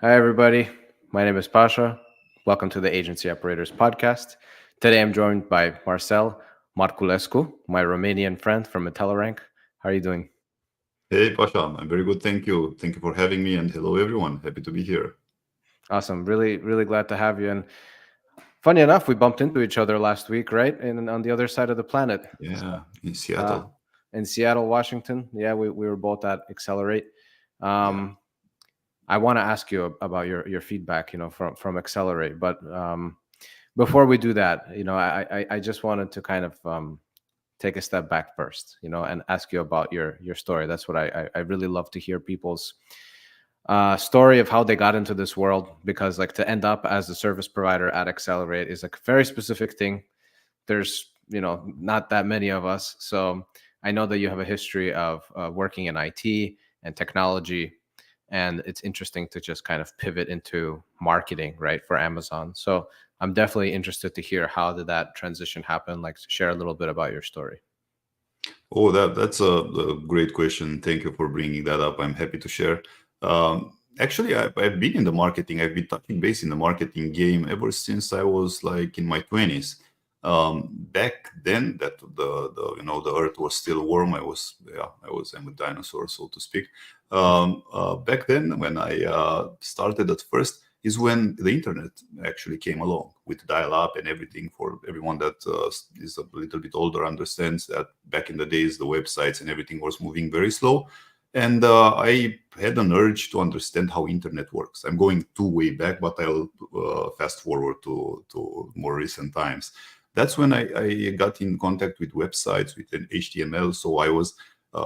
Hi, everybody. My name is Pasha. Welcome to the Agency Operators Podcast. Today I'm joined by Marcel Markulescu, my Romanian friend from Telerank. How are you doing? Hey, Pasha, I'm very good. Thank you. Thank you for having me. And hello, everyone. Happy to be here. Awesome. Really glad to have you. And funny enough, we bumped into each other last week, right? And on the other side of the planet, Yeah, in uh, Seattle. in Seattle, Washington. Yeah, we were both at Accelerate. Yeah. Um, I want to ask you about your feedback, from Accelerate. But before we do that, I just wanted to kind of take a step back first, and ask you about your story. That's what I really love to hear people's story of how they got into this world, because like to end up as a service provider at Accelerate is like a very specific thing. There's not that many of us, so I know that you have a history of working in IT and technology, and it's interesting to just kind of pivot into marketing, right, for Amazon. So I'm definitely interested to hear how did that transition happen. Like, share a little bit about your story. Oh, that's a great question. Thank you for bringing that up. I'm happy to share. Actually, I've been in the marketing. I've been touching base in the marketing game ever since I was like in my 20s. Back then, that the earth was still warm. I'm a dinosaur, so to speak. Back then, when I started at first, is when the internet actually came along with dial-up and everything. For everyone that is a little bit older, understands that back in the days, the websites and everything was moving very slow. And I had an urge to understand how internet works. I'm going too way back, but I'll fast forward to more recent times. That's when I got in contact with websites with an HTML. So I was,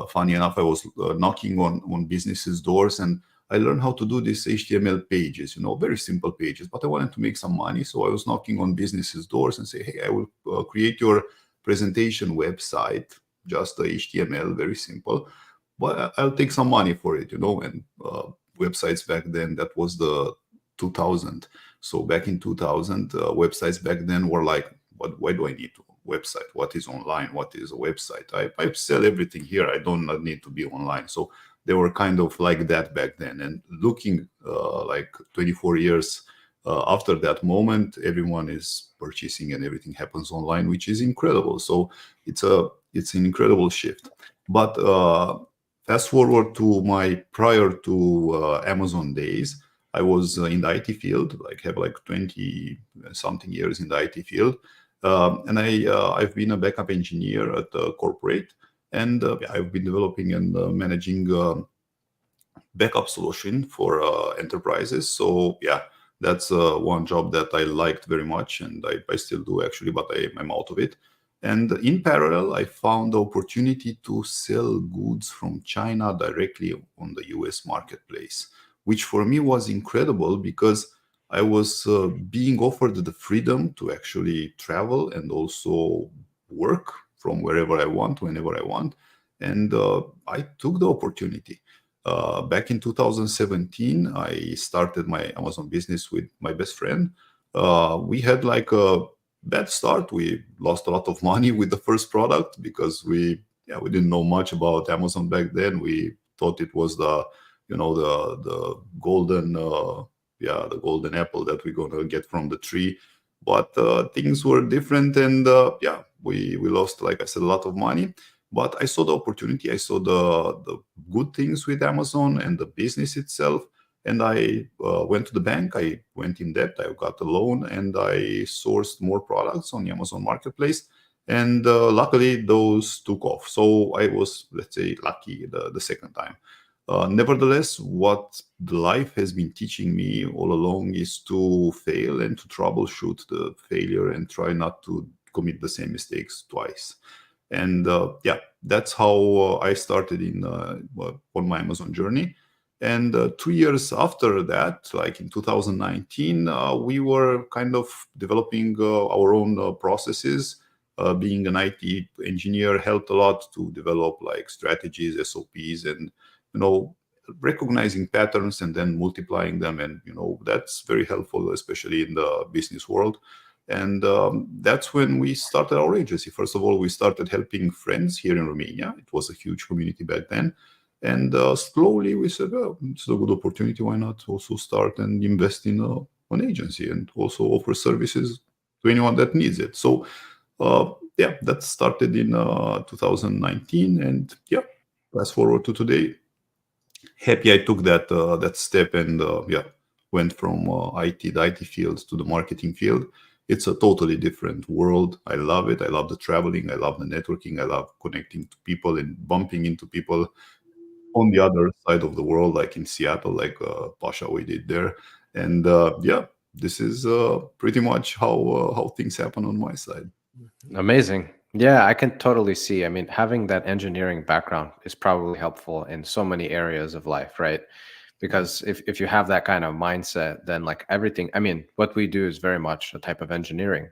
funny enough, I was knocking on businesses' doors, and I learned how to do these HTML pages, very simple pages, but I wanted to make some money. So I was knocking on businesses' doors and say, hey, I will create your presentation website, just a HTML, very simple, but I'll take some money for it, and websites back then, that was the 2000. So back in 2000, websites back then were like, why do I need a website? What is online? What is a website? I sell everything here. I don't need to be online. So they were kind of like that back then. And looking like 24 years after that moment, everyone is purchasing and everything happens online, which is incredible. So it's an incredible shift. But fast forward to my prior to Amazon days, I was in the IT field, like have like 20 something years in the IT field. And I've been a backup engineer at a corporate, and I've been developing and managing backup solution for enterprises. So yeah, that's one job that I liked very much, and I still do actually, but I'm out of it. And in parallel, I found the opportunity to sell goods from China directly on the US marketplace, which for me was incredible because I was being offered the freedom to actually travel and also work from wherever I want, whenever I want. And I took the opportunity. Back in 2017, I started my Amazon business with my best friend. We had like a bad start. We lost a lot of money with the first product because we didn't know much about Amazon back then. We thought it was the golden the golden apple that we're gonna get from the tree. But things were different, and we lost, like I said, a lot of money. But I saw the opportunity. I saw the good things with Amazon and the business itself. And I went to the bank. I went in debt. I got a loan, and I sourced more products on the Amazon Marketplace. And luckily, those took off. So I was, let's say, lucky the second time. Nevertheless, what the life has been teaching me all along is to fail and to troubleshoot the failure and try not to commit the same mistakes twice. And that's how I started in on my Amazon journey. And 2 years after that, like in 2019, we were kind of developing our own processes. Being an IT engineer helped a lot to develop like strategies, SOPs, and you know recognizing patterns and then multiplying them. And that's very helpful, especially in the business world. And that's when we started our agency. First of all, we started helping friends here in Romania. It was a huge community back then. And slowly we said, well, it's a good opportunity. Why not also start and invest in an agency and also offer services to anyone that needs it? So, yeah, that started in 2019. And yeah, fast forward to today, happy I took that step and yeah, went from the IT field to the marketing field. It's a totally different world. I love it. I love the traveling. I love the networking. I love connecting to people and bumping into people on the other side of the world, like in Seattle, like Pasha we did there. And yeah, this is pretty much how things happen on my side. Amazing. Yeah, I can totally see. I mean, having that engineering background is probably helpful in so many areas of life, right? Yeah, Because if you have that kind of mindset, then like everything, I mean, what we do is very much a type of engineering.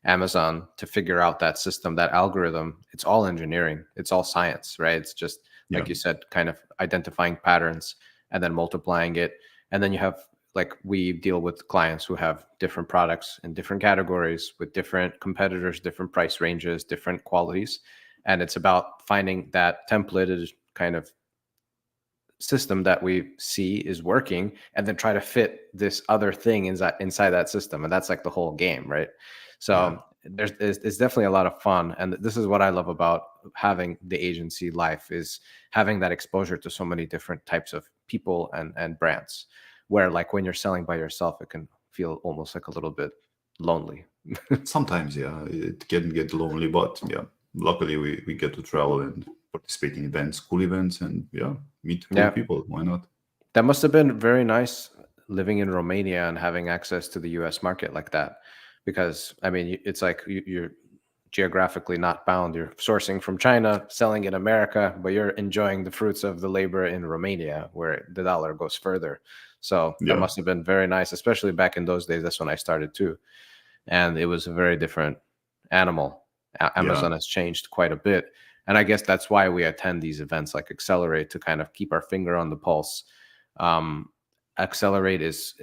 Amazon, to figure out that system, that algorithm, it's all engineering, it's all science, right? It's just yeah, like you said, kind of identifying patterns and then multiplying it. And then you have, like, we deal with clients who have different products in different categories with different competitors, different price ranges, different qualities. And it's about finding that templated kind of system that we see is working and then try to fit this other thing inside that system, and that's like the whole game, right? yeah. So there's definitely a lot of fun, and this is what I love about having the agency life, is having that exposure to so many different types of people and brands, where like when you're selling by yourself it can feel almost like a little bit lonely. Sometimes, yeah, it can get lonely, but yeah, luckily we get to travel and participate in events, cool events, and yeah, meet cool Yeah, people. Why not? that must have been very nice living in Romania and having access to the US market like that. Because, I mean, it's like you're geographically not bound. You're sourcing from China, selling in America, but you're enjoying the fruits of the labor in Romania, where the dollar goes further. So that Yeah, must have been very nice, especially back in those days. That's when I started too. And it was a very different animal. yeah, Amazon has changed quite a bit. And I guess that's why we attend these events like Accelerate, to kind of keep our finger on the pulse. um, Accelerate is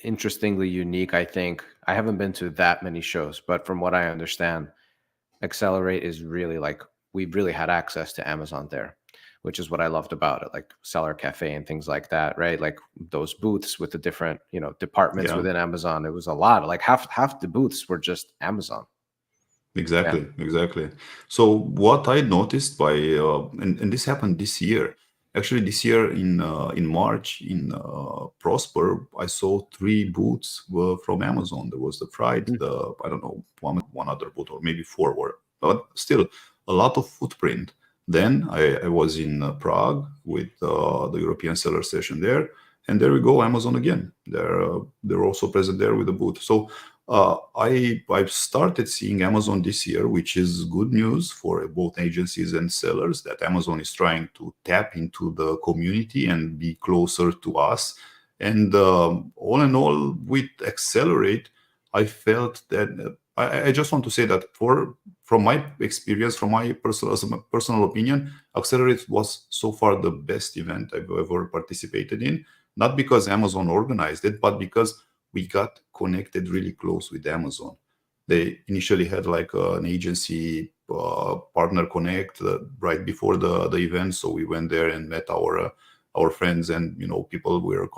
interestingly unique, I think. I haven't been to that many shows, but from what I understand, Accelerate is really like, we really had access to Amazon there, which is what I loved about it, like Seller Cafe and things like that, right? Like those booths with the different, departments yeah. within Amazon. It was a lot. Like half the booths were just Amazon. Yeah. Exactly, exactly. So what I noticed and this happened this year. Actually, this year in March in Prosper, I saw three booths were from Amazon. There was the Pride, Mm. the I don't know one other booth or maybe four were, but still a lot of footprint. Then I was in Prague with the European seller session there, and there we go, Amazon again. They're also present there with the booth. So I've started seeing Amazon this year, which is good news for both agencies and sellers, that Amazon is trying to tap into the community and be closer to us. And all in all, with Accelerate, I felt that I just want to say that from my experience, from my personal opinion, Accelerate was so far the best event I've ever participated in. Not because Amazon organized it, but because we got connected really close with Amazon. They initially had like an agency partner connect right before the event, so we went there and met our friends and people were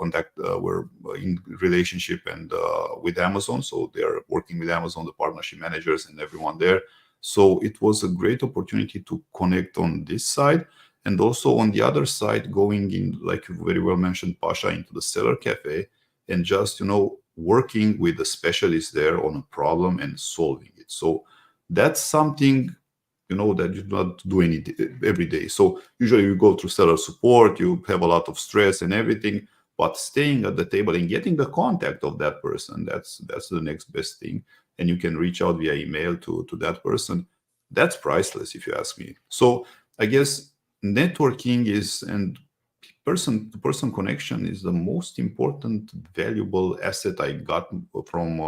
in relationship and with Amazon, so they are working with Amazon, the partnership managers and everyone there. So it was a great opportunity to connect on this side, and also on the other side, going in, like you very well mentioned, Pasha, into the seller cafe and just working with the specialist there on a problem and solving it. So that's something that you do not do every day. So usually you go through seller support, you have a lot of stress and everything, but staying at the table and getting the contact of that person, that's the next best thing. And you can reach out via email to that person. That's priceless if you ask me. So I guess networking is, and person to person connection is the most important valuable asset I got from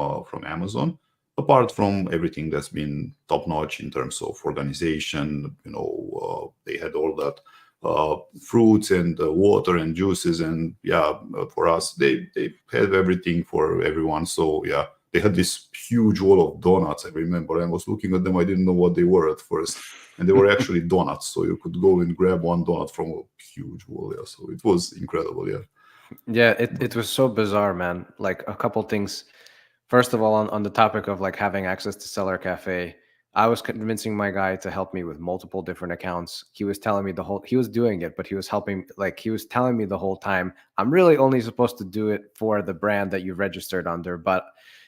Amazon, apart from everything that's been top notch in terms of organization. They had all that fruits and water and juices, and yeah, for us they have everything for everyone. So yeah, they had this huge wall of donuts. I remember I was looking at them. I didn't know what they were at first, and they were actually donuts. So you could go and grab one donut from a huge wall. Yeah, so it was incredible. Yeah, Yeah, it was so bizarre, man. Like a couple things. First of all, on the topic of like having access to Seller Cafe, I was convincing my guy to help me with multiple different accounts. He was telling me he was doing it, but he was helping, like he was telling me the whole time, I'm really only supposed to do it for the brand that you registered under. But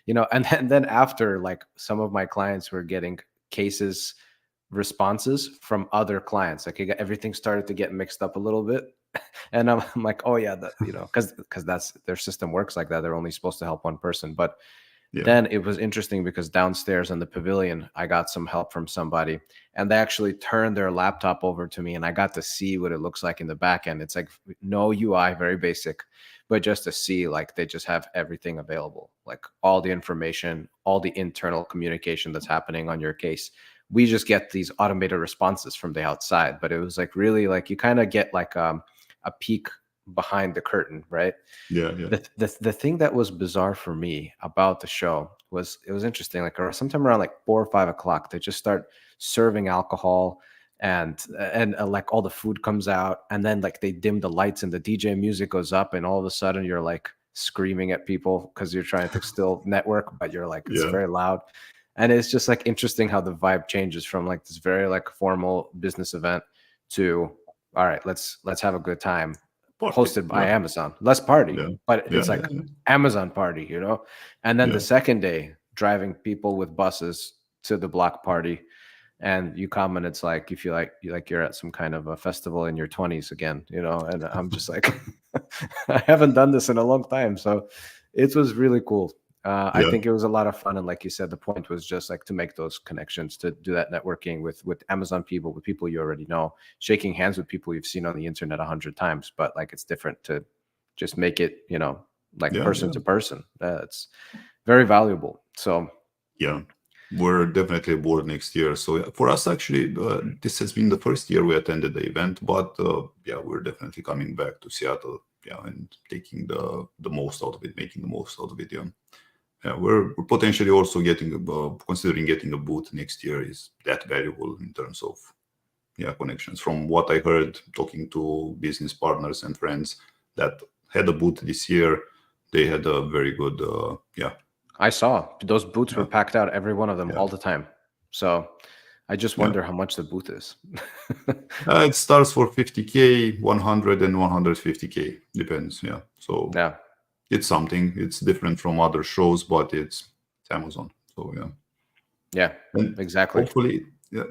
and then after, like some of my clients were getting cases responses from other clients. Like everything started to get mixed up a little bit. And I'm like, oh yeah, because that's their system works like that. They're only supposed to help one person. But yeah, then it was interesting because downstairs in the pavilion, I got some help from somebody, and they actually turned their laptop over to me, and I got to see what it looks like in the back end. It's like no UI, very basic, but just to see, like they just have everything available, like all the information, all the internal communication that's happening on your case. We just get these automated responses from the outside, but it was like really like you kind of get like a peek behind the curtain, right? yeah, yeah, The thing that was bizarre for me about the show was it was interesting. Like sometime around like 4 or 5 o'clock, they just start serving alcohol, and like all the food comes out, and then like they dim the lights and the DJ music goes up, and all of a sudden you're like screaming at people because you're trying to still network, but you're like it's yeah. very loud. And it's just like interesting how the vibe changes from like this very like formal business event to all right, let's have a good time, Party. hosted by Yeah, Amazon. Let's party, yeah, but yeah, it's yeah, like Amazon party. And then yeah. the second day, driving people with buses to the block party, and you come and it's like you feel like you're at some kind of a festival in your 20s again. And I'm just like, I haven't done this in a long time, so it was really cool. I Yeah. think it was a lot of fun, and like you said, the point was just like to make those connections, to do that networking with Amazon people, with people you already know, shaking hands with people you've seen on the internet 100 times, but like it's different to just make it, like Yeah, person yeah, to person. It's very valuable. So yeah. We're definitely aboard next year. So yeah, for us, actually, this has been the first year we attended the event, but yeah, we're definitely coming back to Seattle. Yeah, and taking the most out of it, making the most out of it. Yeah, yeah. We're potentially also considering getting a booth next year. Is that valuable in terms of connections? From what I heard, talking to business partners and friends that had a booth this year, they had a very good I saw those booths were yeah. packed out, every one of them, Yeah, all the time. So I just yeah. wonder how much the booth is. It starts for 50K, 100 and 150K, depends. Yeah, so Yeah. it's something. It's different from other shows, but it's Amazon. So yeah, Yeah, and exactly. hopefully, yeah,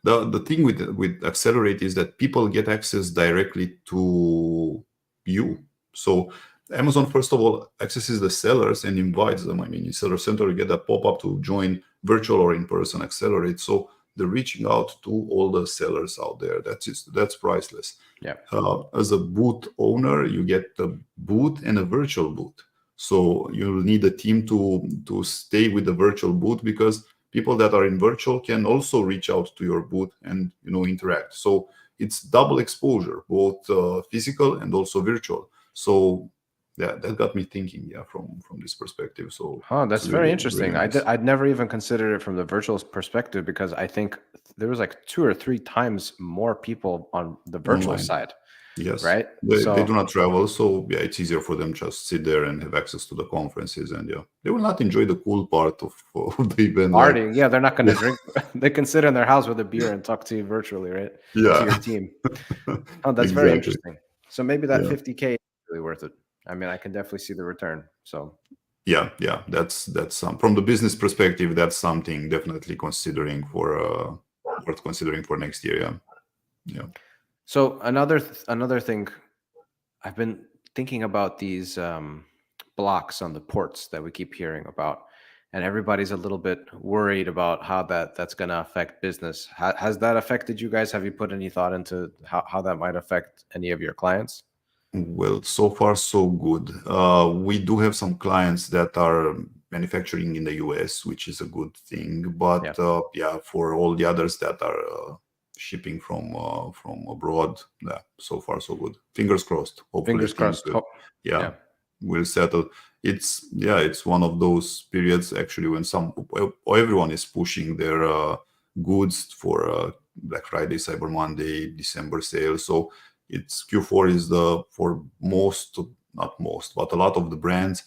the thing with Accelerate is that people get access directly to you. So Amazon, first of all, accesses the sellers and invites them. I mean, in Seller Center, you get a pop-up to join virtual or in-person Accelerate. So they're reaching out to all the sellers out there. That's priceless. Yeah. As a booth owner, you get a booth and a virtual booth. So you'll need a team to stay with the virtual booth, because people that are in virtual can also reach out to your booth and interact. So it's double exposure, both physical and also virtual. So yeah, that got me thinking. Yeah, from this perspective. So Huh, it's that's very really really interesting. nice. I'd never even considered it from the virtual perspective, because I think there was like 2 or 3 times more people on the virtual Online. side, Yes, right? they So do not travel, so yeah, it's easier for them just sit there and have access to the conferences, and yeah, they will not enjoy the cool part of the event. Like, partying, yeah, they're not going to yeah, drink. They can sit in their house with a beer and talk to you virtually, right? To your yeah, team. Oh, that's very exactly. interesting. So maybe that Yeah, 50K is really worth it. I mean, I can definitely see the return. So yeah, yeah. That's some from the business perspective. That's something definitely considering for worth considering for next year. Yeah, yeah. So another thing, I've been thinking about these blocks on the ports that we keep hearing about, and everybody's a little bit worried about how that's going to affect business. Has that affected you guys? Have you put any thought into how that might affect any of your clients? Well, so far so good. We do have some clients that are manufacturing in the US, which is a good thing. Yeah, But yeah, for all the others that are shipping from abroad, yeah, so far so good. Fingers crossed. Hopefully fingers things crossed. will, yeah, Yeah. will settle. It's one of those periods actually when everyone is pushing their goods for Black Friday, Cyber Monday, December sale. So it's Q4 is the for most, not most, but a lot of the brands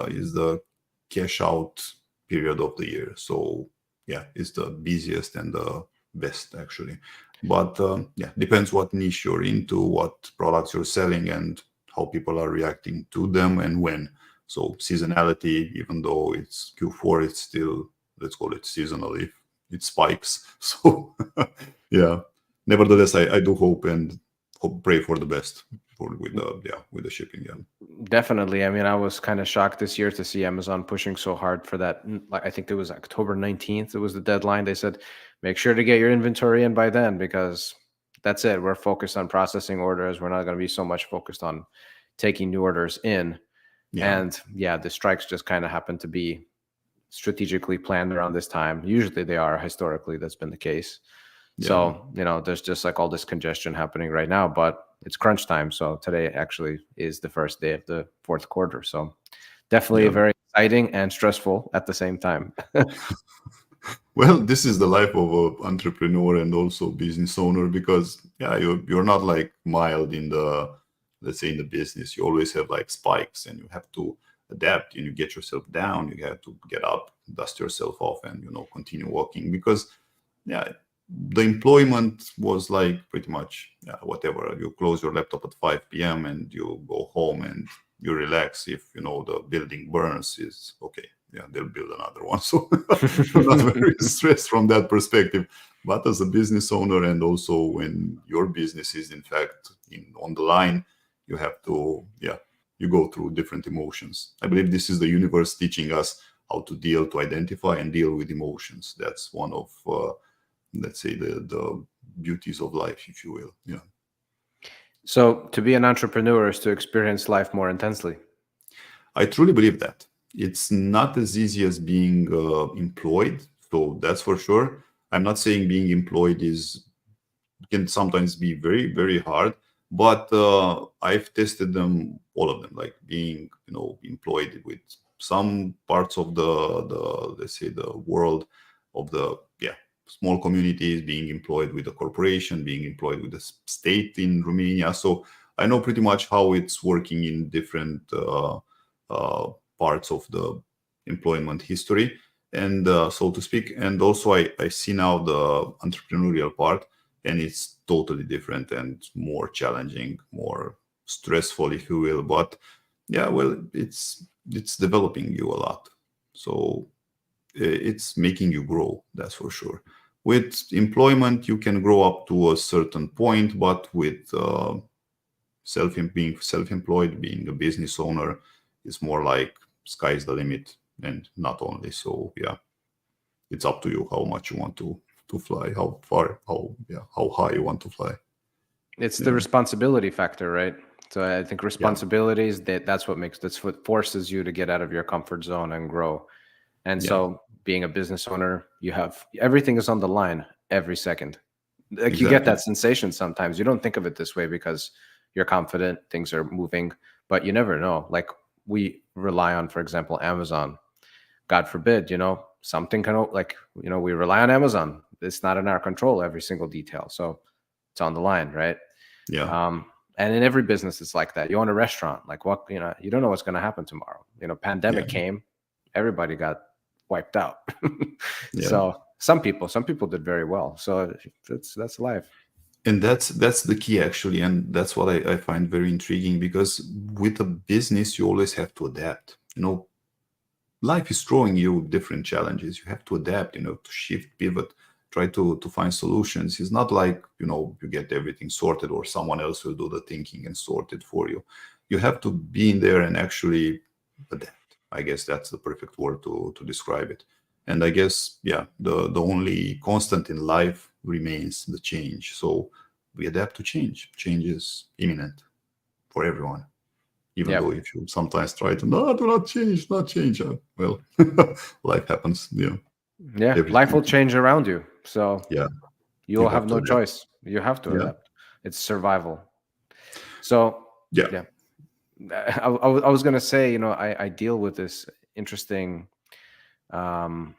is the cash out period of the year. So yeah, it's the busiest and the best actually. But yeah, depends what niche you're into, what products you're selling, and how people are reacting to them and when. So seasonality, even though it's Q4, it's still, let's call it seasonal if it spikes. So yeah, nevertheless, I do hope and pray for the best with the shipping. Yeah, Definitely. I mean, I was kind of shocked this year to see Amazon pushing so hard for that. Like, I think it was October 19th. It was the deadline. They said, make sure to get your inventory in by then because that's it. We're focused on processing orders. We're not going to be so much focused on taking new orders in. yeah, And yeah, the strikes just kind of happen to be strategically planned around this time. Usually they are. Historically, that's been the case. yeah. So, there's just like all this congestion happening right now, but it's crunch time. So today actually is the first day of the fourth quarter. So definitely Yeah. very exciting and stressful at the same time. Well, this is the life of an entrepreneur and also business owner because yeah, you're not like mild in the, let's say, in the business. You always have like spikes and you have to adapt and you get yourself down. You have to get up, dust yourself off, and continue walking because yeah, the employment was like pretty much yeah, whatever. You close your laptop at 5 p.m. and you go home and you relax. If the building burns, is okay. Yeah, they'll build another one. So you're not very stressed from that perspective. But as a business owner, and also when your business is in fact on the line, you have to you go through different emotions. I believe this is the universe teaching us how to identify and deal with emotions. That's one of let's say the beauties of life, if you will. Yeah, So to be an entrepreneur is to experience life more intensely. I truly believe that it's not as easy as being employed. So that's for sure. I'm not saying being employed is can sometimes be very very hard, but I've tested them, all of them, like being employed with some parts of the let's say the world of the small communities, being employed with a corporation, being employed with the state in Romania. So I know pretty much how it's working in different uh, parts of the employment history, and so to speak. And also I see now the entrepreneurial part, and it's totally different and more challenging, more stressful, if you will. But yeah, well, it's developing you a lot. So it's making you grow, that's for sure. With employment, you can grow up to a certain point, but with being self-employed, being a business owner, is more like sky's the limit, and not only. So yeah, it's up to you how much you want to fly, how far, how high you want to fly. It's the Yeah, responsibility factor, right? So I think yeah, responsibilities that's what forces you to get out of your comfort zone and grow. And yeah, so being a business owner, you have everything is on the line every second. Like you get exactly. that sensation sometimes. You don't think of it this way because you're confident, things are moving, but you never know. Like we rely on, for example, Amazon. God forbid, something can like, we rely on Amazon. It's not in our control, every single detail. So it's on the line, right? Yeah, Um, and in every business, it's like that. You own a restaurant, like what, you don't know what's going to happen tomorrow. yeah, Pandemic came, everybody got wiped out. yeah. So some people did very well. So that's life. And that's the key actually, and that's what I find very intriguing because with a business you always have to adapt. Life is throwing you different challenges. You have to adapt, to shift, pivot, try to find solutions. It's not like, you get everything sorted or someone else will do the thinking and sort it for you. You have to be in there and actually adapt. I guess that's the perfect word to describe it. And I guess, yeah, the only constant in life remains the change. So we adapt to change. Change is imminent for everyone, even Yeah. though if you sometimes try to no, do not change, not change. Well, life happens. Yeah, Yeah. Life will everything. change around you. So Yeah, you you'll have have to no adapt. choice. You have to Yeah, adapt. It's survival. So yeah, yeah. I was going to say, I deal with this interesting um,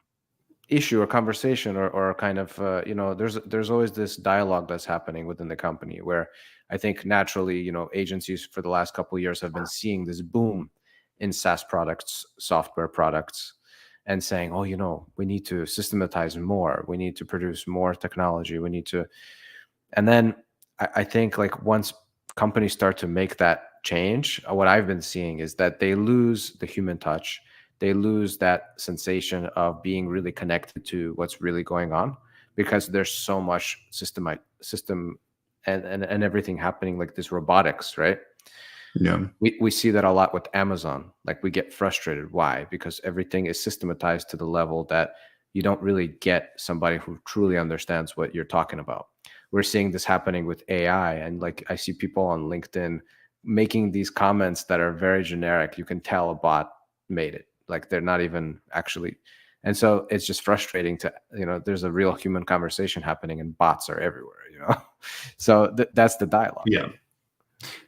issue or conversation, or kind of, there's always this dialogue that's happening within the company where I think naturally, agencies for the last couple of years have been seeing this boom in SaaS products, software products, and saying, oh, we need to systematize more, we need to produce more technology, we need to. And then I think, like, once companies start to make that change, what I've been seeing is that they lose the human touch. They lose that sensation of being really connected to what's really going on, because there's so much system and everything happening, like this robotics, right? Yeah. We see that a lot with Amazon. Like, we get frustrated. Why? Because everything is systematized to the level that you don't really get somebody who truly understands what you're talking about. We're seeing this happening with AI, and like, I see people on LinkedIn making these comments that are very generic. You can tell a bot made it. Like, they're not even actually. And so it's just frustrating to, there's a real human conversation happening and bots are everywhere. So that's the dialogue. Yeah.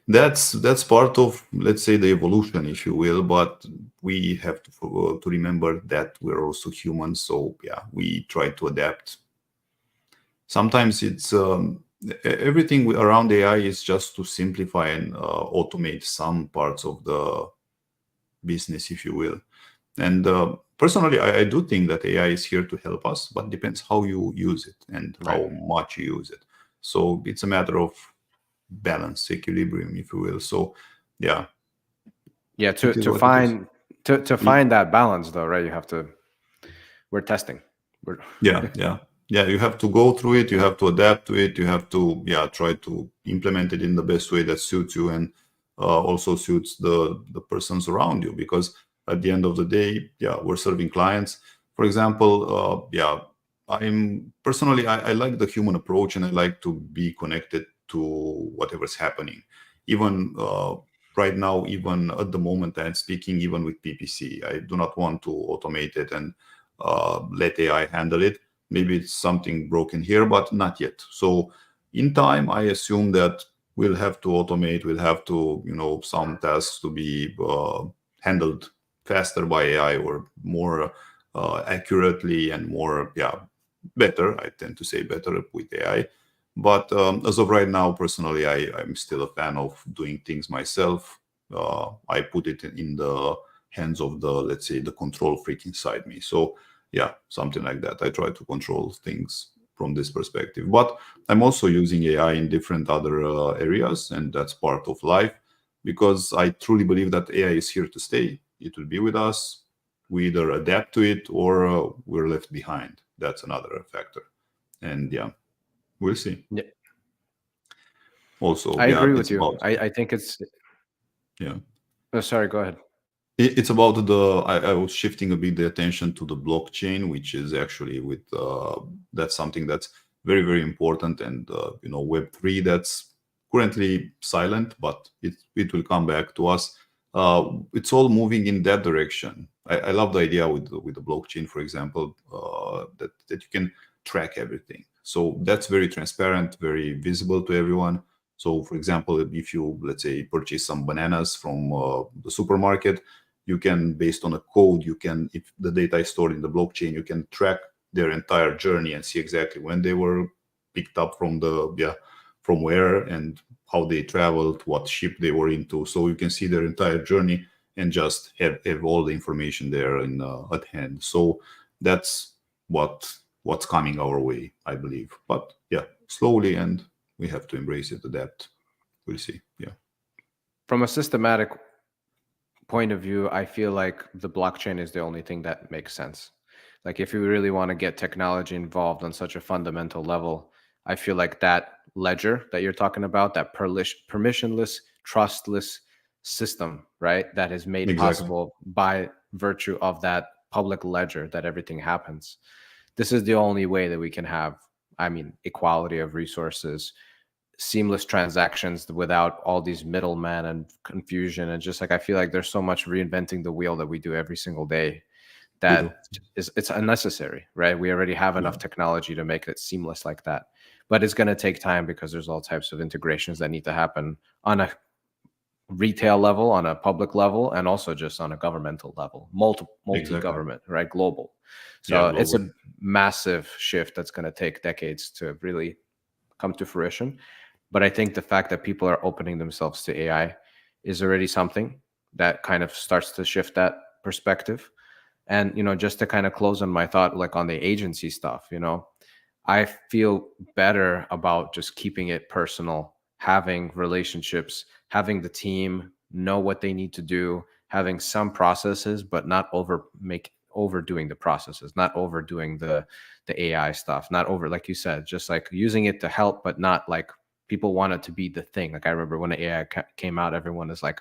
That's part of, let's say, the evolution, if you will. But we have to remember that we're also humans. So yeah, we try to adapt. Sometimes it's everything around AI is just to simplify and automate some parts of the business, if you will. And personally, I do think that AI is here to help us, but depends how you use it and Right. how much you use it. So it's a matter of balance, equilibrium, if you will. So yeah, Yeah, it is to what it is. find to find that balance, though, right? We're testing. We're Yeah, yeah, yeah. You have to go through it. You have to adapt to it. You have to, yeah, try to implement it in the best way that suits you and also suits the persons around you. Because at the end of the day, yeah, we're serving clients. For example, yeah, I'm personally, I like the human approach, and I like to be connected to whatever's happening. Even right now, even at the moment I'm speaking, even with PPC, I do not want to automate it and let AI handle it. Maybe it's something broken here, but not yet. So in time, I assume that we'll have to automate, we'll have to, some tasks to be handled faster by AI, or more accurately and more, yeah, better. I tend to say better with AI. But as of right now, personally, I'm still a fan of doing things myself. I put it in the hands of the, let's say, the control freak inside me. So yeah, something like that. I try to control things from this perspective. But I'm also using AI in different other areas, and that's part of life, because I truly believe that AI is here to stay. It will be with us. We either adapt to it, or we're left behind. That's another factor. And yeah, we'll see. Yeah, Also, I yeah, agree with it's you. about, I think it's. yeah. Oh, sorry. Go ahead. It's about the, I was shifting a bit the attention to the blockchain, which is actually with, that's something that's very, very important. And, Web3, that's currently silent, but it will come back to us. It's all moving in that direction. I love the idea with the blockchain, for example, that you can track everything. So that's very transparent, very visible to everyone. So, for example, if you, let's say, purchase some bananas from the supermarket, you can, based on a code, you can, if the data is stored in the blockchain, you can track their entire journey and see exactly when they were picked up from from where, and how they traveled, what ship they were into. So you can see their entire journey and just have all the information there in at hand. So that's what's coming our way, I believe. But yeah, slowly, and we have to embrace it, adapt. We'll see. Yeah. From a systematic point of view, I feel like the blockchain is the only thing that makes sense. Like, if you really want to get technology involved on such a fundamental level, I feel like that ledger that you're talking about, that permissionless, trustless system, right, that is made Exactly. possible by virtue of that public ledger that everything happens. This is the only way that we can have, I mean, equality of resources, seamless transactions without all these middlemen and confusion. And just like, I feel like there's so much reinventing the wheel that we do every single day We do. that it's unnecessary, right? We already have Yeah. enough technology to make it seamless like that. But it's going to take time, because there's all types of integrations that need to happen on a retail level, on a public level, and also just on a governmental level, Exactly. multi-government, right? Global. Yeah, So it's global. a massive shift that's going to take decades to really come to fruition. But I think the fact that people are opening themselves to AI is already something that kind of starts to shift that perspective. And just to kind of close on my thought, like on the agency stuff, I feel better about just keeping it personal, having relationships, having the team know what they need to do, having some processes, but not overdoing the processes, not overdoing the AI stuff, not over, like you said, just like using it to help, but not like people want it to be the thing. Like I remember when the AI came out, everyone is like,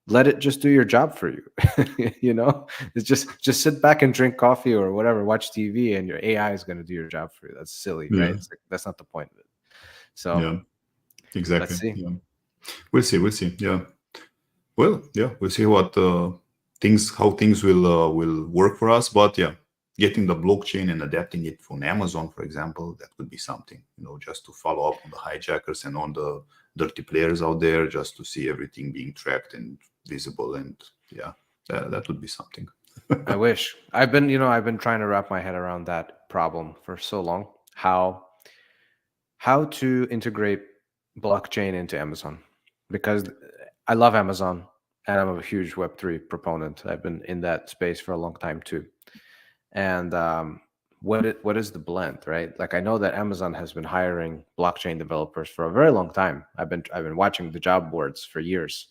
let it just do your job for you. It's just sit back and drink coffee or whatever, watch TV, and your AI is going to do your job for you. That's silly, right? Yeah, It's like, that's not the point of it. So yeah, let's exactly. see. Yeah, we'll see. We'll see. Yeah. Well, yeah, we'll see what how things will work for us. But yeah, getting the blockchain and adapting it from Amazon, for example, that could be something. Just to follow up on the hijackers and on the dirty players out there, just to see everything being tracked and visible. And yeah, that would be something. I wish. I've been trying to wrap my head around that problem for so long. How to integrate blockchain into Amazon, because I love Amazon and I'm a huge Web3 proponent. I've been in that space for a long time too. And what is the blend, right? Like I know that Amazon has been hiring blockchain developers for a very long time. I've been watching the job boards for years,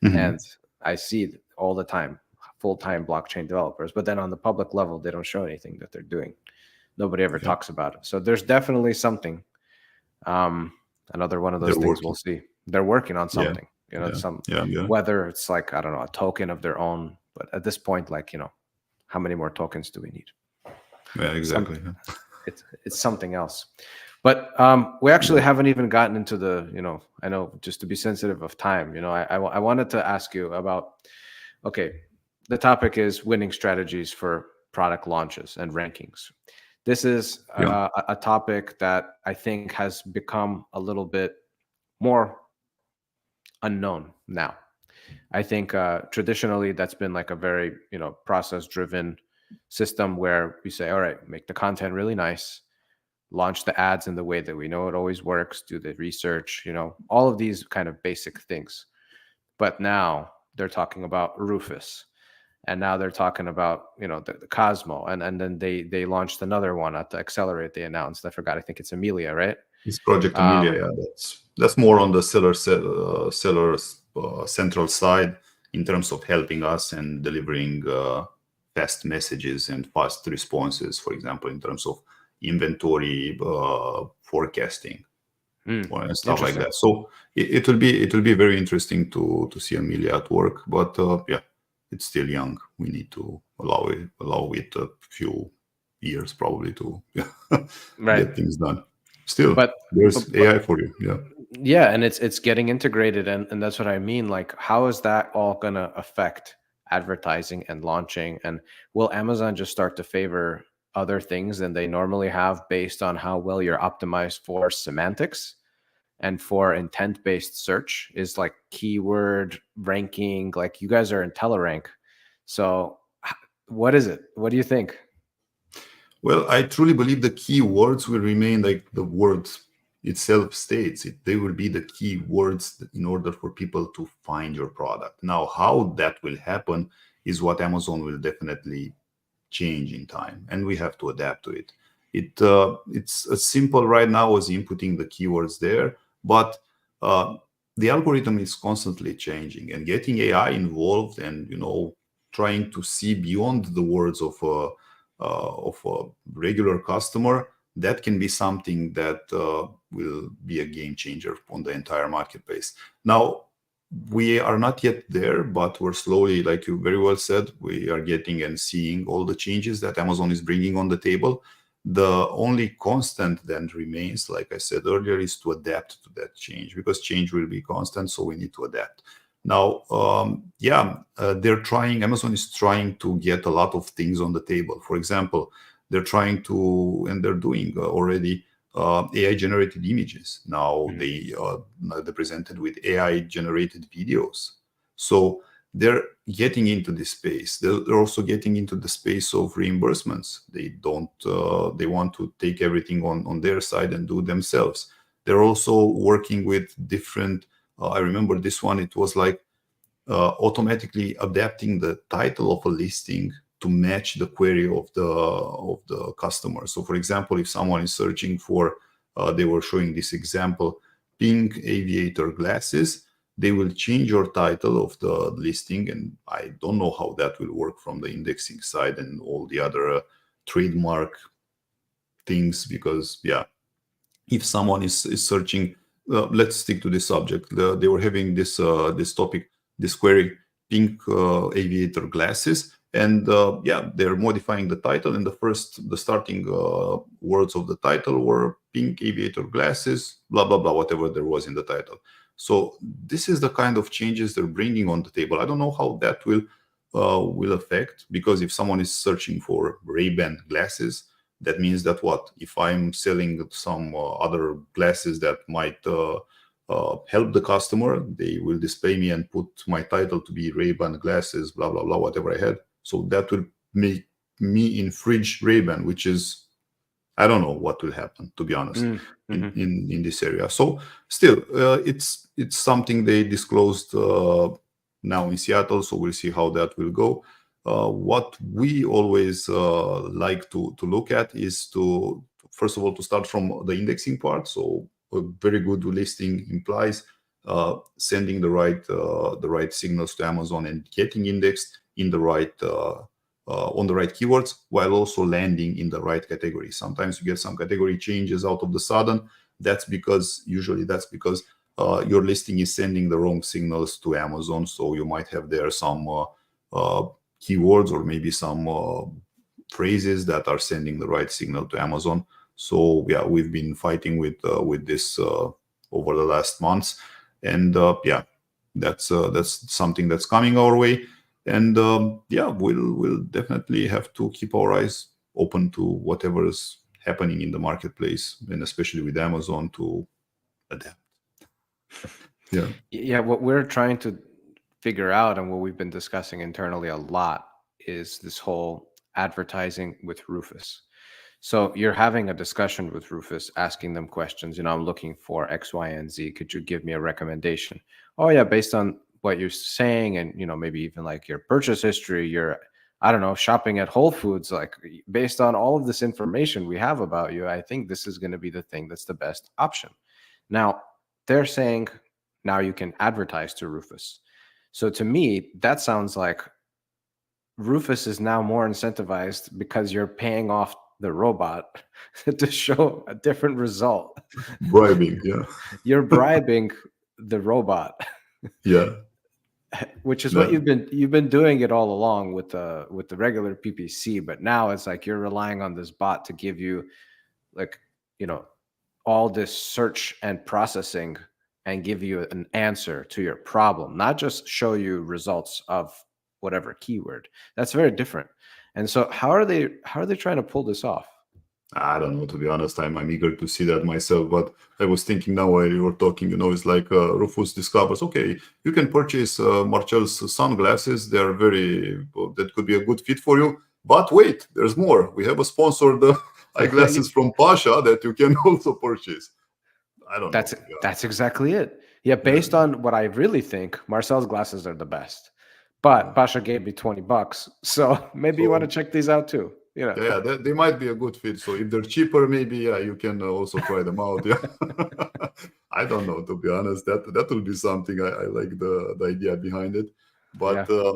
Mhm. and I see it all the time, full-time blockchain developers. But then on the public level, they don't show anything that they're doing. Nobody ever Yeah, talks about it. So there's definitely something. Um, Another one of those they're things we'll working. see. They're working on Yeah, something. yeah, Some, yeah, yeah, whether it's like, I don't know, a token of their own. But at this point, like, how many more tokens do we need? yeah, Some exactly. Yeah, it's something else. But we yeah, actually haven't even gotten into the, I know, just to be sensitive of time, I wanted to ask you about, okay, the topic is winning strategies for product launches and rankings. This is yeah. a topic that I think has become a little bit more unknown now. I think traditionally that's been like a very, process driven system where we say, all right, make the content really nice, launch the ads in the way that we know it always works, do the research, all of these kind of basic things. But now they're talking about Rufus, and now they're talking about, the Cosmo, and then they launched another one at the Accelerate. They announced, I forgot, I think it's Amelia, right? It's Project Amelia. Um, Yeah, that's more on the seller's central side in terms of helping us and delivering fast messages and fast responses. For example, in terms of inventory forecasting and stuff like Interesting. that. So it will be very interesting to see Amelia at work. But yeah, it's still young. We need to allow it a few years probably to Right. get things done. Still, But there's but AI for you. Yeah. yeah, and it's getting integrated, and that's what I mean. Like, how is that all gonna affect advertising and launching? And will Amazon just start to favor other things than they normally have based on how well you're optimized for semantics and for intent-based search? Is like keyword ranking, like you guys are in Telerank. So what is it? What do you think? Well, I truly believe the key words will remain like the words itself states. They will be the key words in order for people to find your product. Now, how that will happen is what Amazon will definitely change in time, and we have to adapt to it. It's as simple right now as inputting the keywords there, but uh, the algorithm is constantly changing, and getting AI involved and trying to see beyond the words of a regular customer, that can be something that will be a game changer on the entire marketplace. Now, we are not yet there, but we're slowly, like you very well said, we are getting and seeing all the changes that Amazon is bringing on the table. The only constant then remains, like I said earlier, is to adapt to that change, because change will be constant, so we need to adapt. Now, yeah, Amazon is trying to get a lot of things on the table. For example, they're trying to, and they're doing already AI generated images. Now Mhm. they presented with AI generated videos. So they're getting into this space. They're also getting into the space of reimbursements. They don't. They want to take everything on their side and do themselves. They're also working with different. I remember this one. It was like automatically adapting the title of a listing to match the query of the customer. So, for example, if someone is searching for, they were showing this example, pink aviator glasses, they will change your title of the listing, and I don't know how that will work from the indexing side and all the other trademark things, because yeah, if someone is searching, let's stick to this subject. They were having this topic, this query, pink aviator glasses, and yeah, they're modifying the title. And the starting words of the title were pink aviator glasses, blah blah blah, whatever there was in the title. So this is the kind of changes they're bringing on the table. I don't know how that will affect, because if someone is searching for Ray-Ban glasses, that means that what if I'm selling some other glasses that might help the customer, they will display me and put my title to be Ray-Ban glasses, blah blah blah, whatever I had. So that will make me infringe Ray-Ban, which is, I don't know what will happen, to be honest, Mm-hmm. in this area. So still, it's something they disclosed now in Seattle. So we'll see how that will go. What we always like to look at is to, first of all, to start from the indexing part. So a very good listing implies sending the right signals to Amazon and getting indexed in the right on the right keywords, while also landing in the right category. Sometimes you get some category changes out of the sudden. Usually that's because your listing is sending the wrong signals to Amazon. So you might have there some keywords or maybe some phrases that are sending the right signal to Amazon. So yeah, we've been fighting with this over the last months, and yeah, that's something that's coming our way. And yeah, we'll definitely have to keep our eyes open to whatever is happening in the marketplace, and especially with Amazon, to adapt. Yeah. Yeah, what we're trying to figure out and what we've been discussing internally a lot is this whole advertising with Rufus. So you're having a discussion with Rufus, asking them questions. I'm looking for X, Y, and Z. Could you give me a recommendation? Oh yeah, based on what you're saying, and maybe even like your purchase history, your, I don't know, shopping at Whole Foods, like based on all of this information we have about you, I think this is going to be the thing that's the best option. Now, they're saying now you can advertise to Rufus. So to me, that sounds like Rufus is now more incentivized because you're paying off the robot to show a different result. Bribing. Yeah. You're bribing the robot, Yeah. which is what That, you've been doing it all along with the regular PPC, but now it's like you're relying on this bot to give you, like, you know all this search and processing and give you an answer to your problem, not just show you results of whatever keyword. That's very different. And so how are they trying to pull this off? I don't know, to be honest. I'm eager to see that myself. But I was thinking now while you were talking, it's like Rufus discovers, okay, you can purchase Marcel's sunglasses. They're that could be a good fit for you. But wait, there's more. We have a sponsored eyeglasses from Pasha that you can also purchase. I don't know, that's to be that's honest. exactly it. Yeah, Yeah. based on what I really think, Marcel's glasses are the best. But Yeah. Pasha gave me $20, so maybe you want to So check these out too. yeah, they might be a good fit. So if they're cheaper, maybe yeah, you can also try them out. Yeah, I don't know, to be honest. That will be something. I like the idea behind it, but Yeah.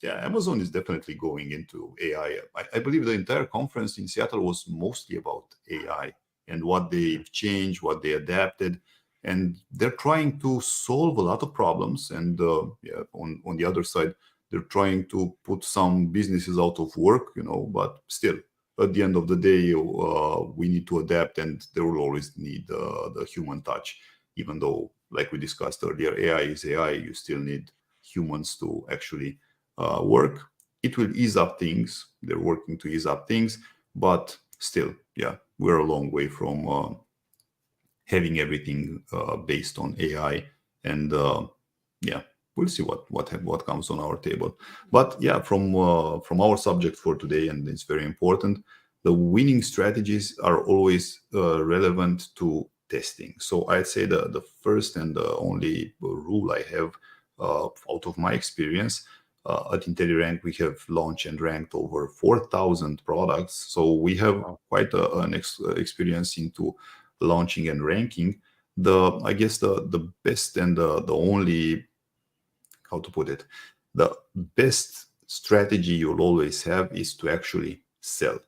yeah, Amazon is definitely going into AI. I believe the entire conference in Seattle was mostly about AI and what they've changed, what they adapted, and they're trying to solve a lot of problems. And yeah, on the other side, they're trying to put some businesses out of work, but still, at the end of the day, we need to adapt, and there will always need the human touch. Even though, like we discussed earlier, AI is AI, you still need humans to actually work. It will ease up things. They're working to ease up things, but still, yeah, we're a long way from having everything based on AI. And yeah, we'll see what comes on our table. But yeah, from our subject for today, and it's very important, the winning strategies are always relevant to testing. So I'd say the first and the only rule I have out of my experience, at IntelliRank, we have launched and ranked over 4,000 products. So we have Wow. quite an experience into launching and ranking. I guess the best and the only, how to put it, the best strategy you'll always have is to actually sell.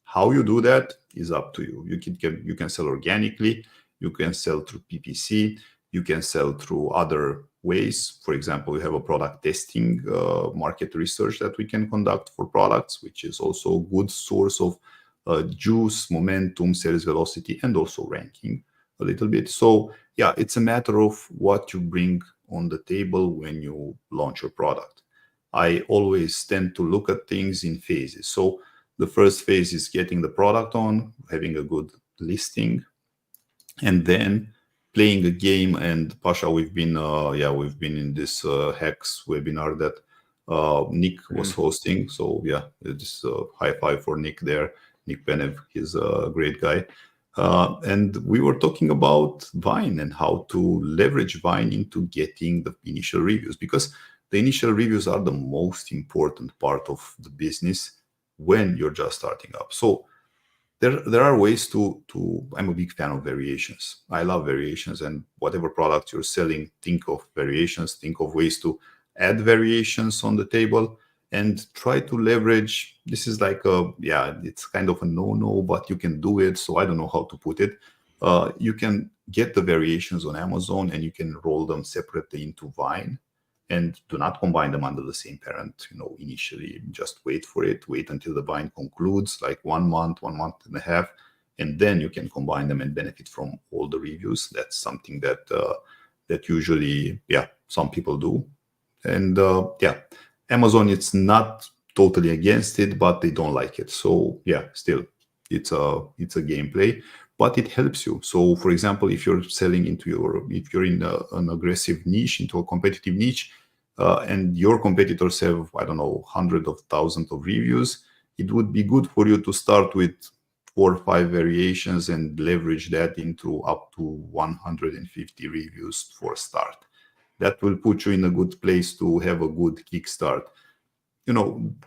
How you do that is up to you. You can sell organically, you can sell through PPC, you can sell through other ways. For example, we have a product testing market research that we can conduct for products, which is also a good source of juice, momentum, sales velocity, and also ranking a little bit. So yeah, it's a matter of what you bring on the table when you launch your product. I always tend to look at things in phases. So the first phase is getting the product on, having a good listing, and then playing a game. And Pasha, we've been in this hacks webinar that Nick was Mhm. hosting. So yeah, just high five for Nick there. Nick Penev, he's a great guy. And we were talking about Vine and how to leverage Vine into getting the initial reviews, because the initial reviews are the most important part of the business when you're just starting up. So there are ways to I'm a big fan of variations. I love variations, and whatever product you're selling, think of variations, think of ways to add variations on the table, and try to leverage. This is like it's kind of a no-no, but you can do it. So I don't know how to put it. You can get the variations on Amazon, and you can roll them separately into Vine, and do not combine them under the same parent. Initially, just wait for it, wait until the bind concludes, like 1 month, 1 month and a half, and then you can combine them and benefit from all the reviews. That's something that usually, some people do. And Amazon, it's not totally against it, but they don't like it. So yeah, still, it's a gameplay, but it helps you. So for example, if you're selling if you're in an aggressive niche, into a competitive niche, and your competitors have, I don't know, hundreds of thousands of reviews, it would be good for you to start with 4 or 5 variations and leverage that into up to 150 reviews for a start. That will put you in a good place to have a good kickstart.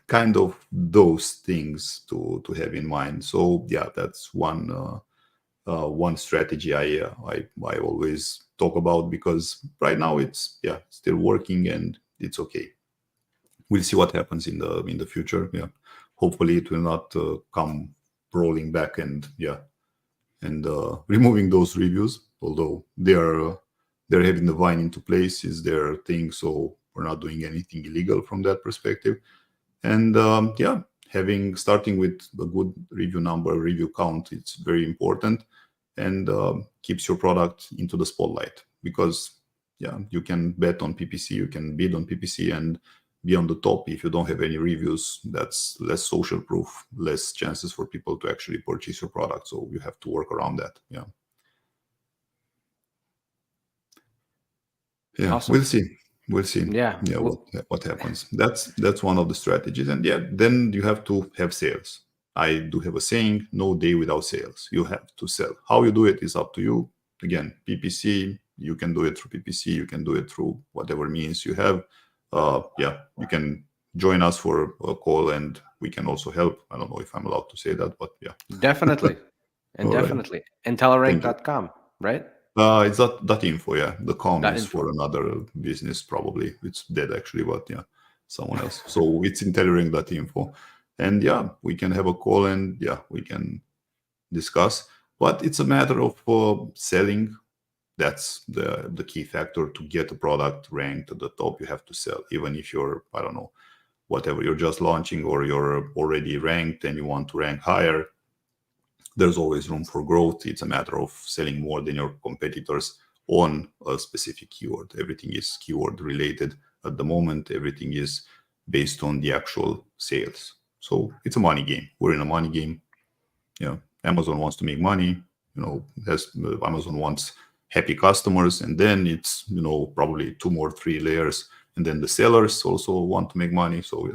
Kind of those things to have in mind. So yeah, that's one strategy I always talk about, because right now it's still working and it's okay. We'll see what happens in the future. Yeah, hopefully it will not come rolling back and removing those reviews. Although they're having the Vine into place is their thing, so we're not doing anything illegal from that perspective. And starting with a good review number, review count, it's very important, and keeps your product into the spotlight, because you can bet on PPC, you can bid on PPC and be on the top. If you don't have any reviews, that's less social proof, less chances for people to actually purchase your product. So you have to work around that. Yeah, Awesome. we'll see. We'll see. Yeah. Yeah, Well, what happens. That's one of the strategies. And yeah, then you have to have sales. I do have a saying: no day without sales. You have to sell. How you do it is up to you. Again, PPC. You can do it through PPC. You can do it through whatever means you have. You can join us for a call, and we can also help. I don't know if I'm allowed to say that, but yeah. definitely. And All right. definitely. Thank you. Intellirank.com, right? It's that info, yeah. The com That is info. for another business, probably. It's dead actually, but yeah, someone else. So it's info. And yeah, we can have a call and yeah, we can discuss. But it's a matter of selling. That's the key factor to get a product ranked at the top. You have to sell, even if you're, I don't know, whatever, you're just launching or you're already ranked and you want to rank higher. There's always room for growth. It's a matter of selling more than your competitors on a specific keyword. Everything is keyword related at the moment. Everything is based on the actual sales. So it's a money game. We're in a money game. Amazon wants to make money. Amazon wants happy customers, and then it's probably 2 more 3 layers and then the sellers also want to make money. So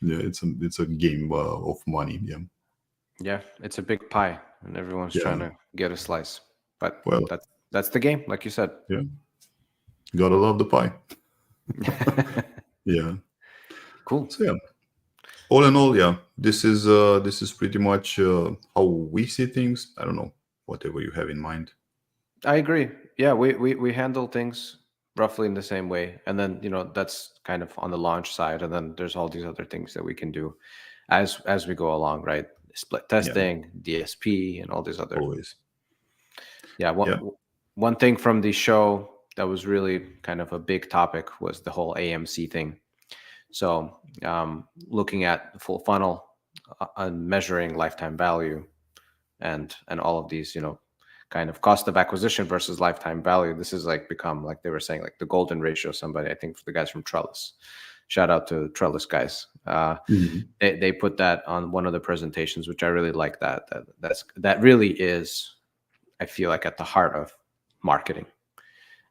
yeah, it's a game of money. Yeah, Yeah, it's a big pie, and everyone's yeah. trying to get a slice. But Well, that's the game, like you said. yeah, gotta love the pie. Yeah. Cool. So yeah, all in all, yeah, this is pretty much how we see things. I don't know, whatever you have in mind. I agree. Yeah, we handle things roughly in the same way, and then that's kind of on the launch side, and then there's all these other things that we can do as we go along, right? Split Yeah, testing, DSP, and all these other. always. Yeah, Yeah. one thing from the show that was really kind of a big topic was the whole AMC thing. So, looking at the full funnel and measuring lifetime value and all of these, kind of cost of acquisition versus lifetime value. This is like become, like they were saying, like the golden ratio. Somebody, I think, for the guys from Trellis. Shout out to Trellis guys. Mhm. They put that on one of the presentations, which I really like. That really is, I feel like, at the heart of marketing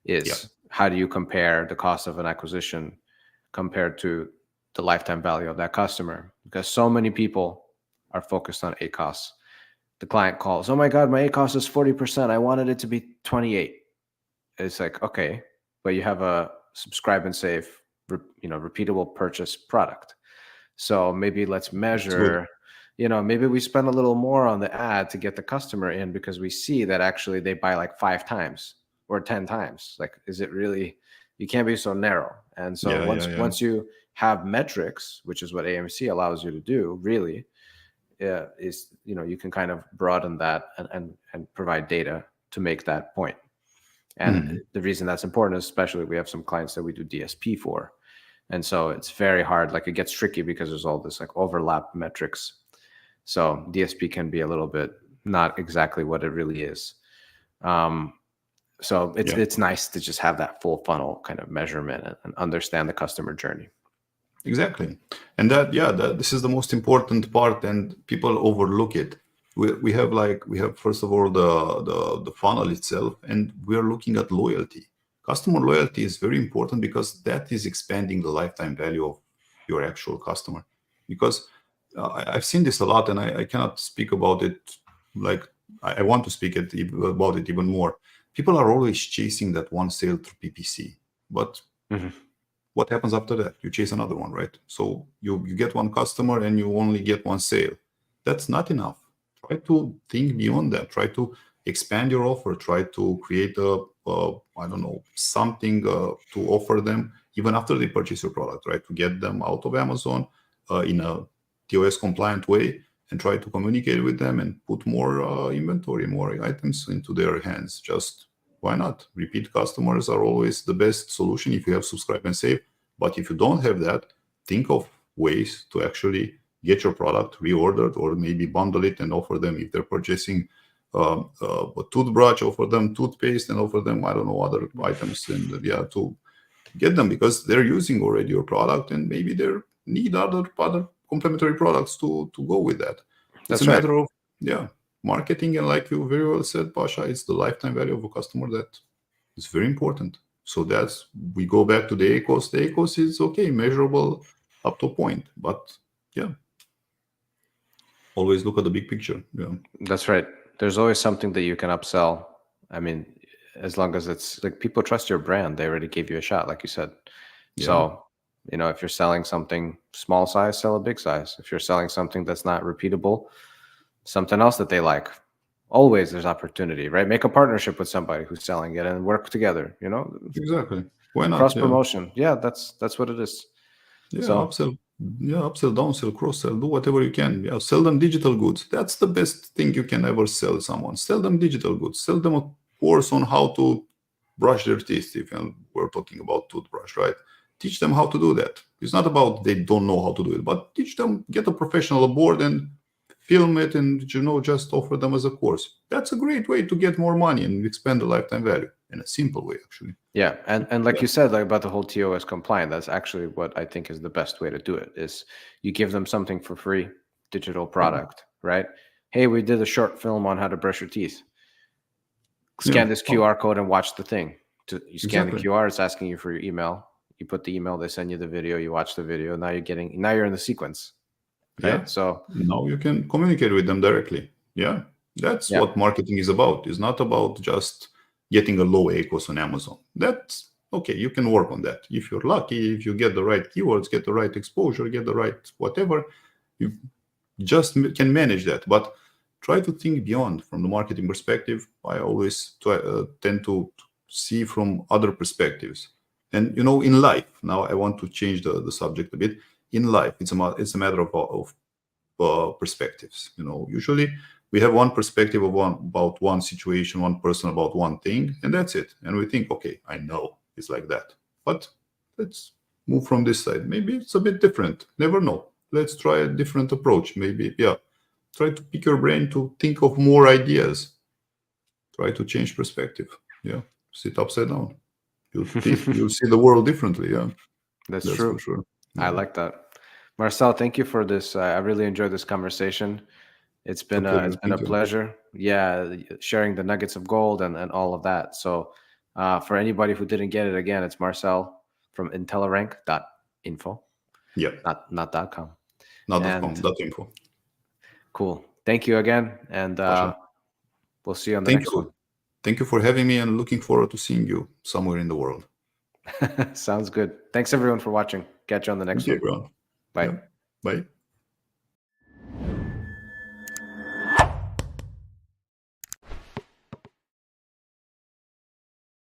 Yeah. is how do you compare the cost of an acquisition compared to the lifetime value of that customer? Because so many people are focused on ACOS. The client calls, oh my God, my ACOS is 40%. I wanted it to be 28. It's like, okay, but you have a subscribe and save, repeatable purchase product. So maybe let's That's good. measure, maybe we spend a little more on the ad to get the customer in because we see that actually they buy like 5 times or 10 times. Like, is it really, you can't be so narrow. And so Yeah, yeah, yeah. once you have metrics, which is what AMC allows you to do, really, is, you can kind of broaden that and provide data to make that point. And Mhm. the reason that's important is, especially, we have some clients that we do DSP for. And so it's very hard. Like, it gets tricky because there's all this like overlap metrics. So DSP can be a little bit not exactly what it really is. Um, so it's Yeah. it's nice to just have that full funnel kind of measurement and understand the customer journey. Exactly. And that, yeah, that this is the most important part, and people overlook it. We have first of all the funnel itself, and we are looking at loyalty. Customer loyalty is very important because that is expanding the lifetime value of your actual customer. Because I've seen this a lot, and I cannot speak about it like I want to speak about it even more. People are always chasing that one sale through PPC, but Mhm. what happens after that? You chase another one, right? So you get one customer and you only get one sale. That's not enough. Try to think beyond that. Try to expand your offer. Try to create I don't know, something to offer them even after they purchase your product, right? To get them out of Amazon in a TOS compliant way, and try to communicate with them and put more inventory, more items into their hands. Just why not? Repeat customers are always the best solution if you have subscribe and save. But if you don't have that, think of ways to actually get your product reordered, or maybe bundle it and offer them, if they're purchasing a toothbrush, offer them toothpaste, and offer them, I don't know, other items, and yeah, to get them, because they're using already your product and maybe they need other complementary products to go with that. It's a That's right. matter of, yeah, marketing, and like you very well said, Pasha, it's the lifetime value of a customer that is very important. So that's, we go back to the ACOS. The ACOS is okay, measurable up to a point, but yeah, always look at the big picture. Yeah, That's right. There's always something that you can upsell. I mean, as long as it's like people trust your brand, they already gave you a shot, like you said. yeah, So, if you're selling something small size, sell a big size. If you're selling something that's not repeatable, something else that they like. Always there's opportunity, right? Make a partnership with somebody who's selling it and work together, exactly. Why not? cross Yeah, promotion. Yeah, that's what it is. yeah, So upsell. Yeah, upsell, downsell, cross sell, do whatever you can. Yeah, sell them digital goods. That's the best thing you can ever sell someone. Sell them digital goods. Sell them a course on how to brush their teeth. If we're talking about toothbrush, right? Teach them how to do that. It's not about they don't know how to do it, but teach them, get a professional aboard and film it, and just offer them as a course. That's a great way to get more money and expand the lifetime value in a simple way, actually. yeah, and like Yeah. you said, like about the whole TOS compliant, that's actually what I think is the best way to do it. Is you give them something for free, digital Yeah. product, right? Hey, we did a short film on how to brush your teeth. Yeah. Scan this Oh, QR code and watch the thing. You scan the exactly. QR, it's asking you for your email. you put the email, they send you the video, you watch the video. Now you're in the sequence, Yeah. right? So Now you can communicate with them directly. Yeah. That's yeah, what marketing is about. It's not about just getting a low ACOS on Amazon. That's okay. You can work on that. If you're lucky, if you get the right keywords, get the right exposure, get the right whatever, you just can manage that. But try to think beyond from the marketing perspective. I always tend to see from other perspectives. And in life, now I want to change the subject a bit. In life, it's a matter of perspectives. Usually we have one perspective about one situation, one person about one thing, and that's it. And we think, okay, I know it's like that. But let's move from this side. Maybe it's a bit different. Never know. Let's try a different approach. Maybe, yeah. Try to pick your brain to think of more ideas. Try to change perspective. Yeah. Sit upside down. You'll see the world differently. Yeah. that's That's for true. sure. I Yeah. like that. Marcel, thank you for this. I really enjoyed this conversation. A It's pleasure. been a Thank you. pleasure. Yeah, sharing the nuggets of gold and all of that. So, for anybody who didn't get it, again, it's Marcel from Intellirank.info, Yeah. not .com. Not .com. And .info. cool. Thank you again, and Pleasure. we'll see you on the Thank next one. you. Thank you for having me and looking forward to seeing you somewhere in the world. Sounds good. Thanks everyone for watching. Catch you on the Thank next you, one. everyone. Bye. Yeah. Bye.